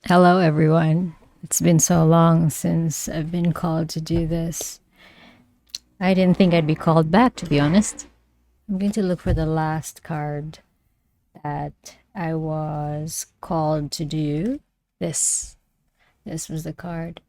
Hello, everyone. It's been so long since I've been called to do this. I didn't think I'd be called back, to be honest. I'm going to look for the last card that I was called to do. This. This was the card.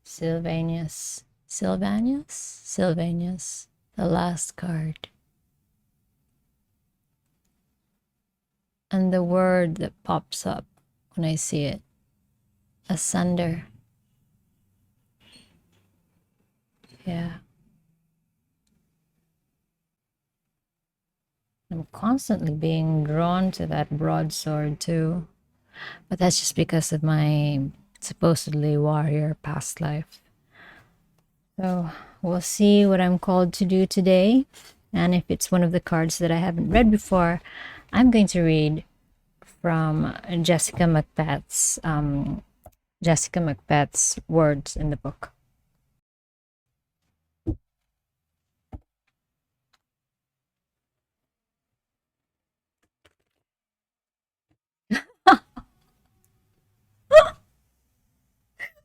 Sylvanius. Sylvanius. The last card. And the word that pops up when I see it. Asunder. Yeah. I'm constantly being drawn to that broadsword too. But that's just because of my supposedly warrior past life. So we'll see what I'm called to do today. And if it's one of the cards that I haven't read before, I'm going to read from Jessica Macbeth's words in the book.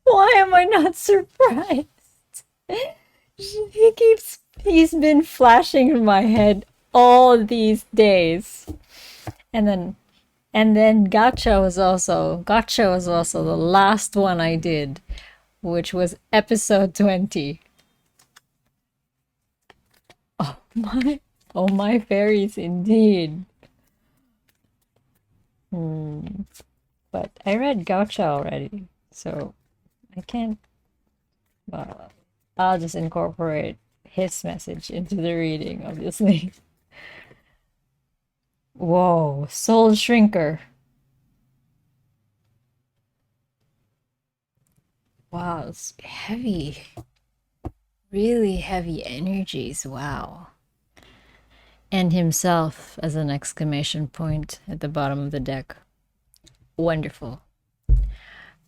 Why am I not surprised? He's been flashing in my head all these days. And then Gotcha was also the last one I did, which was episode 20. Oh my fairies indeed. But I read Gotcha already, so I can't. Well, I'll just incorporate his message into the reading, obviously. Whoa, Soul Shrinker. Wow, it's heavy. Really heavy energies. Wow. And himself as an exclamation point at the bottom of the deck. Wonderful.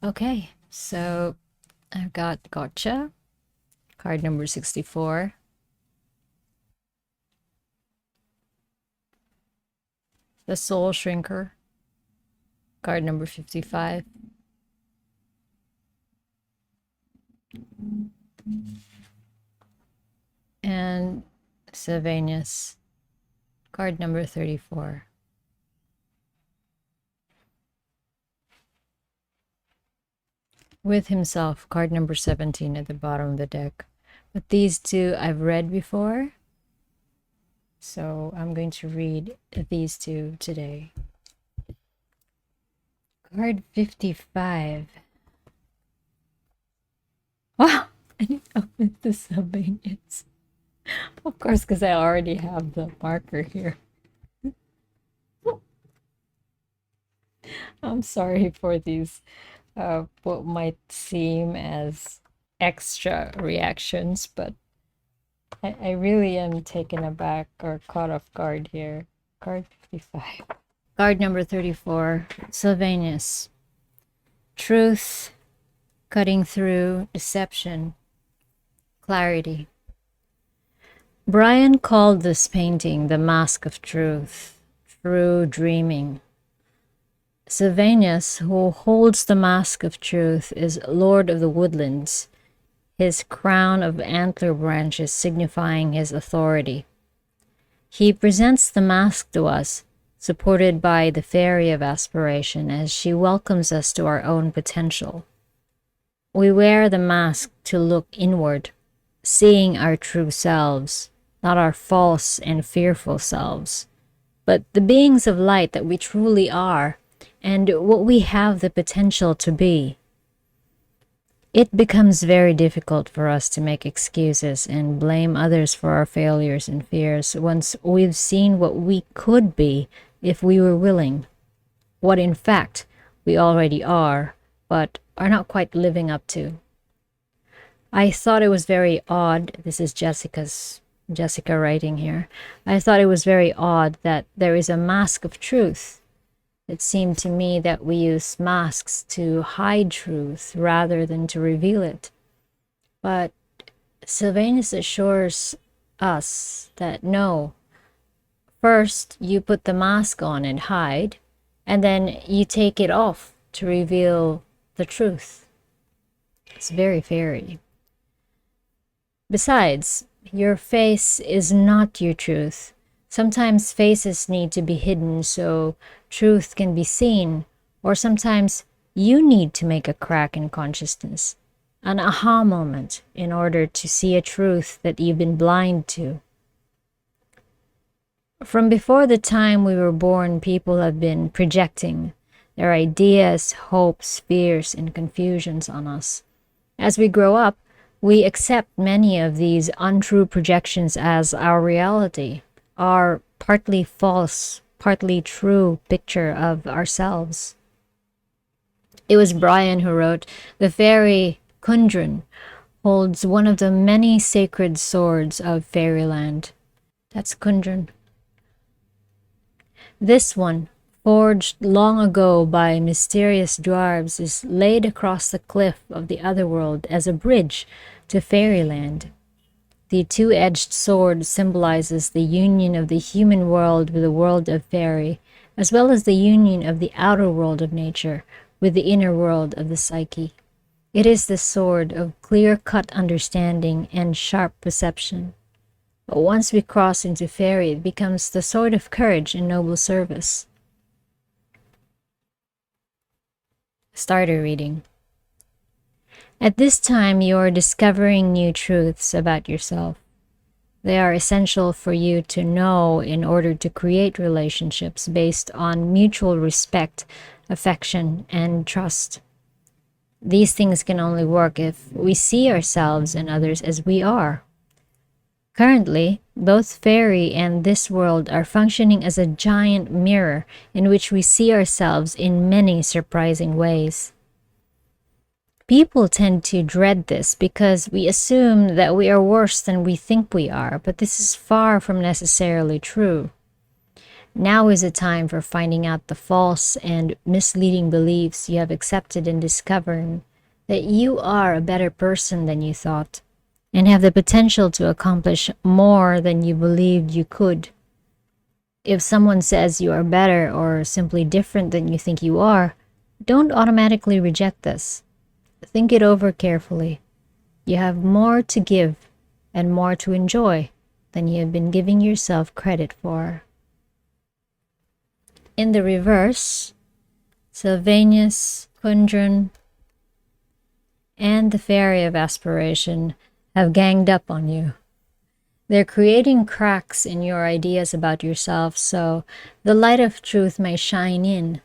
Okay, so I've got Gotcha, card number 64. The Soul Shrinker, card number 55. And Sylvanius, card number 34. With himself, card number 17 at the bottom of the deck. But these two I've read before, so I'm going to read these two today. Card 55. Wow, I need to open the Sylvanius. Of course, because I already have the marker here. I'm sorry for these, what might seem as extra reactions, but I really am taken aback or caught off guard here. Card 55. Card number 34, Sylvanus. Truth, cutting through deception, clarity. Brian called this painting the mask of truth, true dreaming. Sylvanus, who holds the mask of truth, is Lord of the Woodlands, his crown of antler branches signifying his authority. He presents the mask to us, supported by the Fairy of Aspiration, as she welcomes us to our own potential. We wear the mask to look inward, seeing our true selves, not our false and fearful selves, but the beings of light that we truly are, and what we have the potential to be. It becomes very difficult for us to make excuses and blame others for our failures and fears once we've seen what we could be if we were willing, what in fact we already are, but are not quite living up to. I thought it was very odd, this is Jessica writing here, I thought it was very odd that there is a mask of truth. It seemed to me that we use masks to hide truth rather than to reveal it. But Sylvanus assures us that no, first you put the mask on and hide, and then you take it off to reveal the truth. It's very fairy. Besides, your face is not your truth. Sometimes faces need to be hidden so truth can be seen, or sometimes you need to make a crack in consciousness, an aha moment, in order to see a truth that you've been blind to. From before the time we were born, people have been projecting their ideas, hopes, fears, and confusions on us. As we grow up, we accept many of these untrue projections as our reality, our partly false, partly true picture of ourselves. It was Brian who wrote, "The fairy Kundrun holds one of the many sacred swords of fairyland." That's Kundrun. This one, forged long ago by mysterious dwarves, is laid across the cliff of the otherworld as a bridge to fairyland. The two-edged sword symbolizes the union of the human world with the world of fairy, as well as the union of the outer world of nature with the inner world of the psyche. It is the sword of clear-cut understanding and sharp perception. But once we cross into fairy, it becomes the sword of courage and noble service. Starter reading. At this time, you are discovering new truths about yourself. They are essential for you to know in order to create relationships based on mutual respect, affection, and trust. These things can only work if we see ourselves and others as we are. Currently, both fairy and this world are functioning as a giant mirror in which we see ourselves in many surprising ways. People tend to dread this because we assume that we are worse than we think we are, but this is far from necessarily true. Now is a time for finding out the false and misleading beliefs you have accepted and discovering that you are a better person than you thought, and have the potential to accomplish more than you believed you could. If someone says you are better or simply different than you think you are, don't automatically reject this. Think it over carefully. You have more to give and more to enjoy than you have been giving yourself credit for. In the reverse, Sylvanius, Kundrun, and the Fairy of Aspiration have ganged up on you. They're creating cracks in your ideas about yourself so the light of truth may shine in.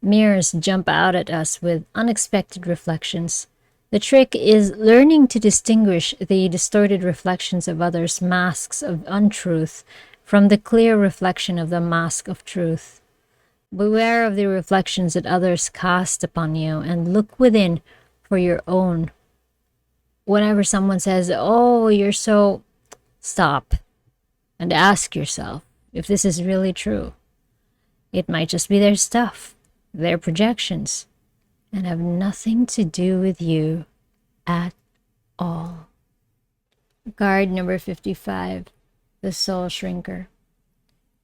Mirrors jump out at us with unexpected reflections. The trick is learning to distinguish the distorted reflections of others' masks of untruth from the clear reflection of the mask of truth. Beware of the reflections that others cast upon you and look within for your own. Whenever someone says, "Oh, you're so..." stop and ask yourself if this is really true. It might just be their stuff, their projections, and have nothing to do with you at all. Card number 55, the Soul Shrinker.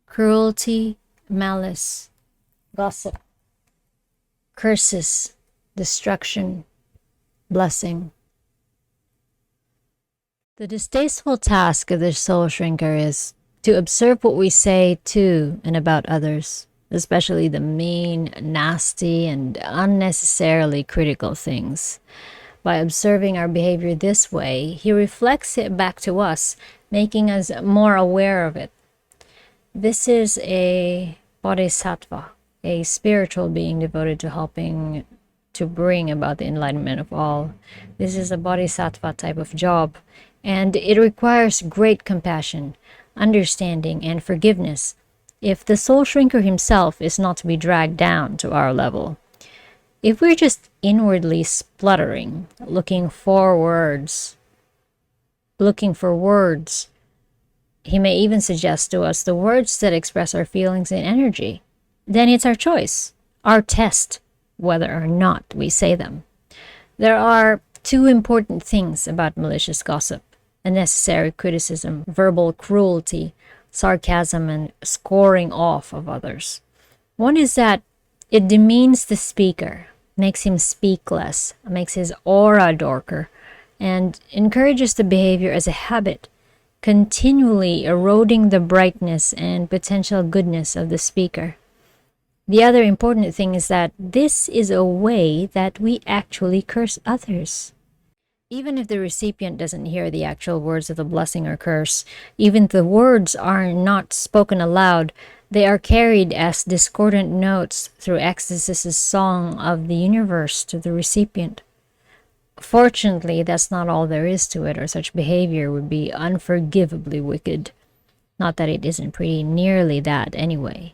Cruelty, malice, gossip, curses, destruction, blessing. The distasteful task of the Soul Shrinker is to observe what we say to and about others, especially the mean, nasty, and unnecessarily critical things. By observing our behavior this way, he reflects it back to us, making us more aware of it. This is a bodhisattva, a spiritual being devoted to helping to bring about the enlightenment of all. This is a bodhisattva type of job, and it requires great compassion, understanding, and forgiveness if the Soul Shrinker himself is not to be dragged down to our level. If we're just inwardly spluttering, looking for words, he may even suggest to us the words that express our feelings and energy. Then it's our choice, our test, whether or not we say them. There are two important things about malicious gossip: unnecessary criticism, verbal cruelty, sarcasm, and scoring off of others. One is that it demeans the speaker, makes him speak less, makes his aura darker, and encourages the behavior as a habit, continually eroding the brightness and potential goodness of the speaker. The other important thing is that this is a way that we actually curse others. Even if the recipient doesn't hear the actual words of the blessing or curse, even if the words are not spoken aloud, they are carried as discordant notes through ecstasy's song of the universe to the recipient. Fortunately, that's not all there is to it, or such behavior would be unforgivably wicked. Not that it isn't pretty nearly that anyway.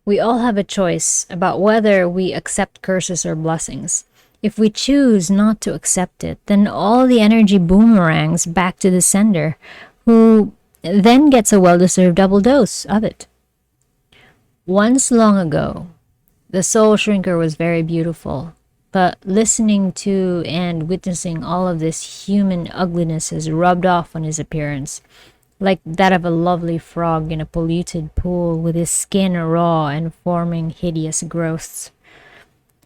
We all have a choice about whether we accept curses or blessings. If we choose not to accept it, then all the energy boomerangs back to the sender, who then gets a well-deserved double dose of it. Once long ago, the soul shrinker was very beautiful, but listening to and witnessing all of this human ugliness has rubbed off on his appearance, like that of a lovely frog in a polluted pool with his skin raw and forming hideous growths.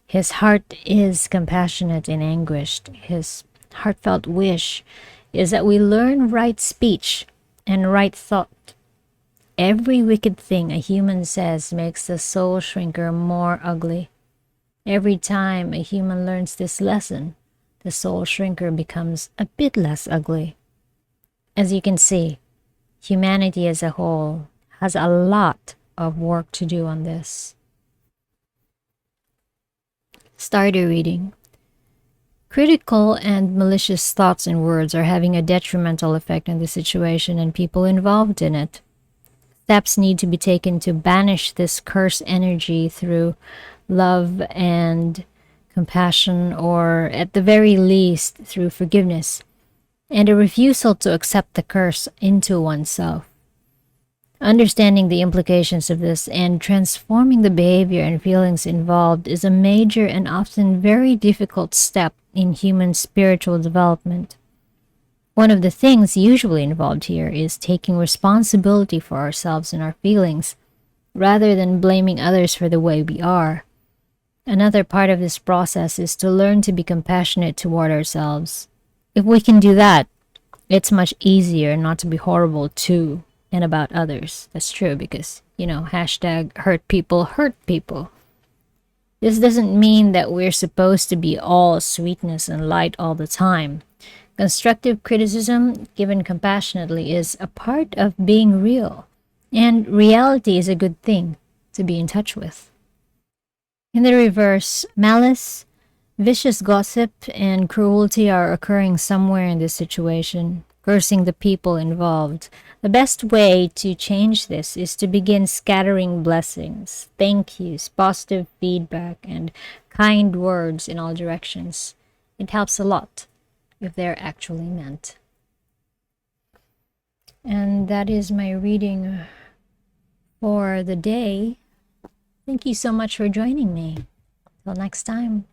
His heart is compassionate and anguished. His heartfelt wish is that we learn right speech and right thought. Every wicked thing a human says makes the soul shrinker more ugly. Every time a human learns this lesson, the soul shrinker becomes a bit less ugly. As you can see, humanity as a whole has a lot of work to do on this. Starter reading. Critical and malicious thoughts and words are having a detrimental effect on the situation and people involved in it. Steps need to be taken to banish this curse energy through love and compassion, or at the very least through forgiveness, and a refusal to accept the curse into oneself. Understanding the implications of this and transforming the behavior and feelings involved is a major and often very difficult step in human spiritual development. One of the things usually involved here is taking responsibility for ourselves and our feelings, rather than blaming others for the way we are. Another part of this process is to learn to be compassionate toward ourselves. If we can do that, it's much easier not to be horrible to and about others. That's true because, hashtag hurt people hurt people. This doesn't mean that we're supposed to be all sweetness and light all the time. Constructive criticism, given compassionately, is a part of being real, and reality is a good thing to be in touch with. In the reverse, malice, vicious gossip, and cruelty are occurring somewhere in this situation, cursing the people involved. The best way to change this is to begin scattering blessings, thank yous, positive feedback, and kind words in all directions. It helps a lot if they're actually meant. And that is my reading for the day. Thank you so much for joining me. Till next time.